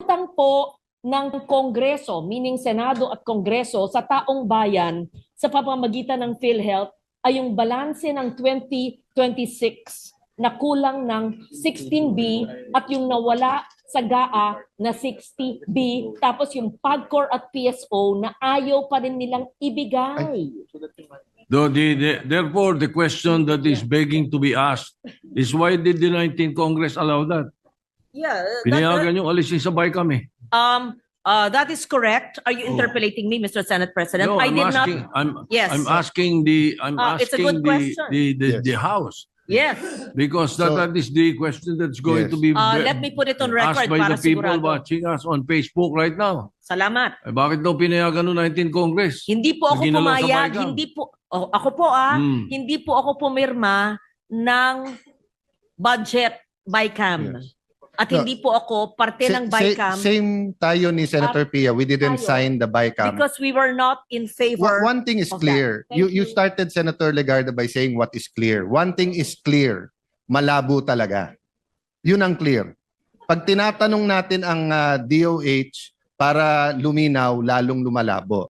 utang po ng Kongreso, meaning Senado at Kongreso sa taong bayan sa pamamagitan ng PhilHealth ay yung balanse ng 2026 na kulang ng 16B at yung nawala sa GAA na 60B, tapos yung PAGCOR at PSO na ayaw pa rin nilang ibigay. Therefore, the question that is begging to be asked is why did the 19th Congress allow that? Yeah, Pinayagan yung alisin sa BICAM eh. that is correct. Are you interpolating me, Mr. Senate President? No, I did not. Yes. I'm asking the It's a good question. the House Yes. because So- that is the question that's going Yes. to be Let me put it on asked record by para the people sigurado. watching us on Facebook right now. Salamat. Eh, bakit daw pinayagan ng 19th Congress? Hindi po ako Ginalaw sa pumayag, BICAM. hindi po ako po hindi po ako pumirma ng budget BICAM. Yes. At No. hindi po ako parte ng BICAM Same tayo ni Senator Pia. We didn't Tayo. sign the BICAM. because we were not in favor. One thing is of clear. that. Thank You you. started, Senator Legarda, by saying what is clear. One thing is clear. Malabo talaga. Yun ang clear. Pag tinatanong natin ang DOH para luminaw, lalong lumalabo.